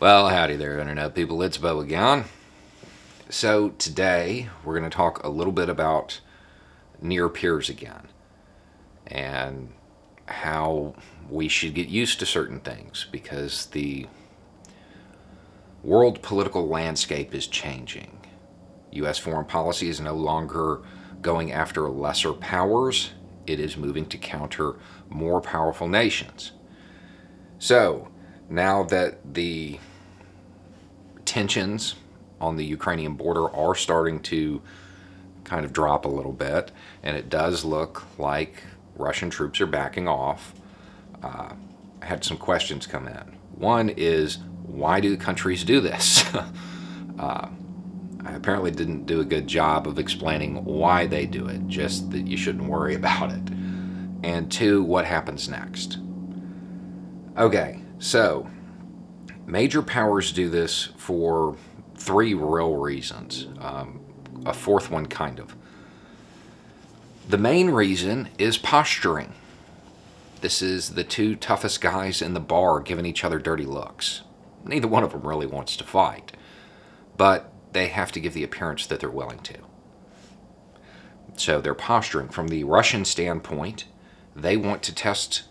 Well, howdy there, Internet people. It's Bo again. So, today we're going to talk a little bit about near peers again and how we should get used to certain things because the world political landscape is changing. U.S. foreign policy is no longer going after lesser powers, it is moving to counter more powerful nations. So, now that the tensions on the Ukrainian border are starting to kind of drop a little bit, and it does look like Russian troops are backing off, I had some questions come in. One is, why do countries do this? I apparently didn't do a good job of explaining why they do it, just that you shouldn't worry about it. And two, what happens next? Okay, so major powers do this for three real reasons. A fourth one, kind of. The main reason is posturing. This is the two toughest guys in the bar giving each other dirty looks. Neither one of them really wants to fight, but they have to give the appearance that they're willing to. So they're posturing. From the Russian standpoint, they want to test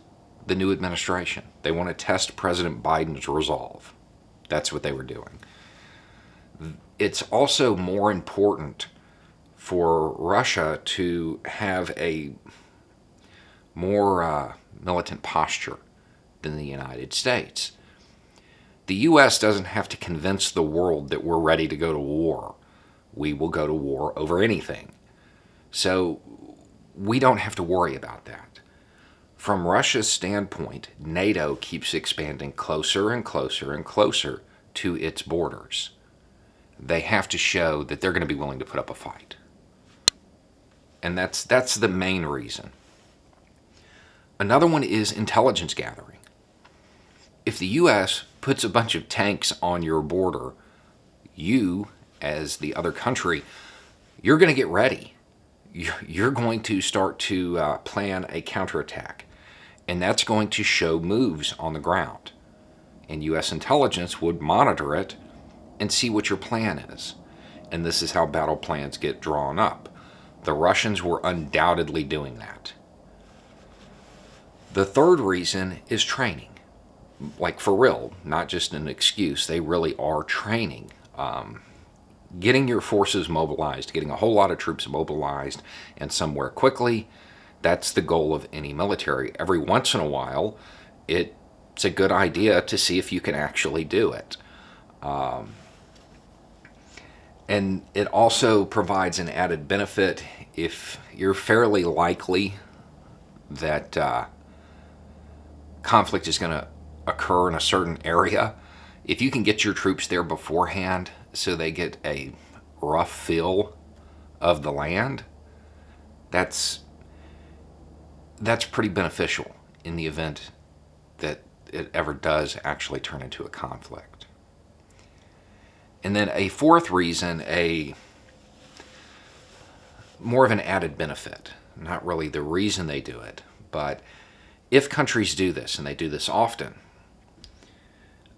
the new administration. They want to test President Biden's resolve. That's what they were doing. It's also more important for Russia to have a more militant posture than the United States. The U.S. doesn't have to convince the world that we're ready to go to war. We will go to war over anything. So we don't have to worry about that. From Russia's standpoint, NATO keeps expanding closer and closer and closer to its borders. They have to show that they're going to be willing to put up a fight. And that's the main reason. Another one is intelligence gathering. If the U.S. puts a bunch of tanks on your border, you, as the other country, you're going to get ready. You're going to start to plan a counterattack. And that's going to show moves on the ground. And U.S. intelligence would monitor it and see what your plan is. And this is how battle plans get drawn up. The Russians were undoubtedly doing that. The third reason is training. Like for real, not just an excuse. They really are training. Getting your forces mobilized, getting a whole lot of troops mobilized and somewhere quickly, that's the goal of any military. Every once in a while, it's a good idea to see if you can actually do it. And it also provides an added benefit if you're fairly likely that conflict is going to occur in a certain area. If you can get your troops there beforehand so they get a rough feel of the land, that's pretty beneficial in the event that it ever does actually turn into a conflict. And then a fourth reason, more of an added benefit, not really the reason they do it, but if countries do this, and they do this often,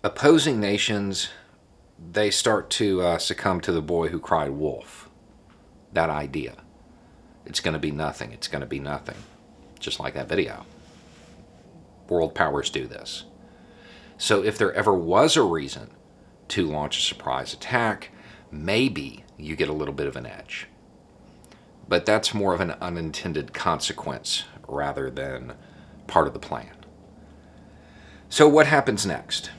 opposing nations, they start to succumb to the boy who cried wolf. That idea. It's going to be nothing. It's going to be nothing. Just like that video. World powers do this. So if there ever was a reason to launch a surprise attack, maybe you get a little bit of an edge. But that's more of an unintended consequence rather than part of the plan. So what happens next?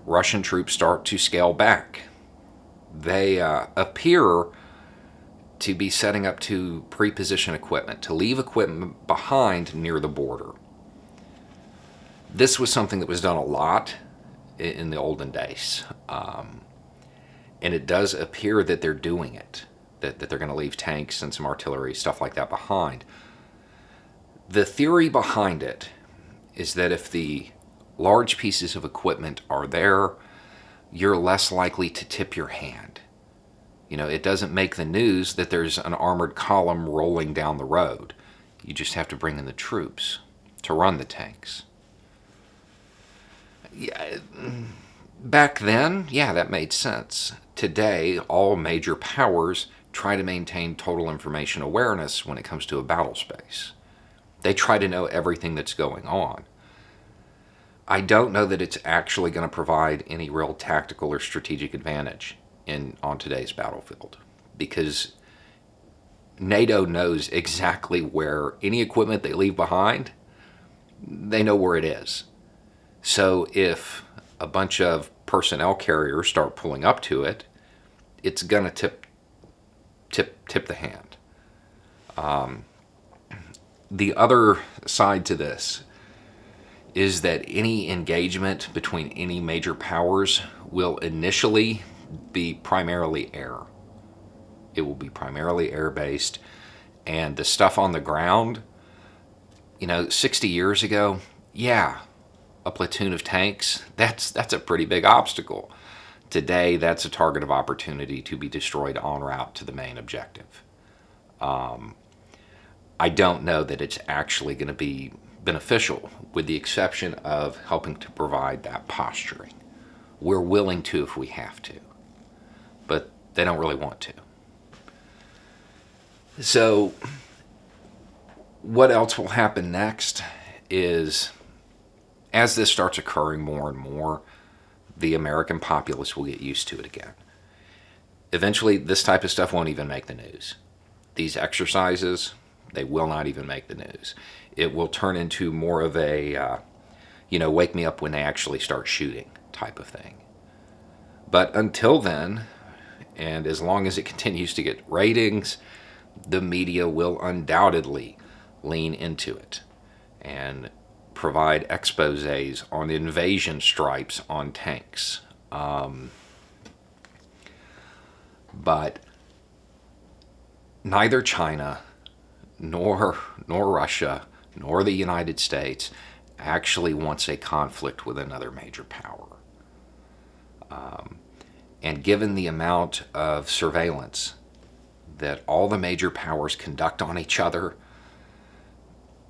Russian troops start to scale back. They appear to be setting up to pre-position equipment, to leave equipment behind near the border. This was something that was done a lot in the olden days. And it does appear that they're doing it, that they're going to leave tanks and some artillery, stuff like that behind. The theory behind it is that if the large pieces of equipment are there, you're less likely to tip your hand. You know, it doesn't make the news that there's an armored column rolling down the road. You just have to bring in the troops to run the tanks. Yeah, Back then, yeah, that made sense. Today, all major powers try to maintain total information awareness when it comes to a battle space. They try to know everything that's going on. I don't know that it's actually going to provide any real tactical or strategic advantage on today's battlefield, because NATO knows exactly where any equipment they leave behind, they know where it is. So if a bunch of personnel carriers start pulling up to it, it's going to tip the hand. The other side to this is that any engagement between any major powers will initially be primarily air. It will be primarily air-based, and the stuff on the ground, 60 years ago, yeah, a platoon of tanks, that's a pretty big obstacle. Today, that's a target of opportunity to be destroyed en route to the main objective. I don't know that it's actually going to be beneficial, with the exception of helping to provide that posturing. We're willing to if we have to, but they don't really want to. So what else will happen next is, as this starts occurring more and more, the American populace will get used to it again. Eventually, this type of stuff won't even make the news. These exercises, they will not even make the news. It will turn into more of a, wake me up when they actually start shooting type of thing. But until then, and as long as it continues to get ratings, the media will undoubtedly lean into it and provide exposés on invasion stripes on tanks. But neither China nor Russia nor the United States actually wants a conflict with another major power. And given the amount of surveillance that all the major powers conduct on each other,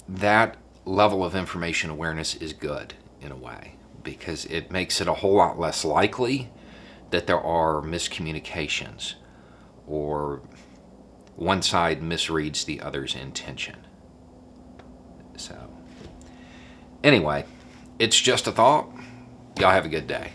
that level of information awareness is good in a way, because it makes it a whole lot less likely that there are miscommunications or one side misreads the other's intention. So, anyway, it's just a thought. Y'all have a good day.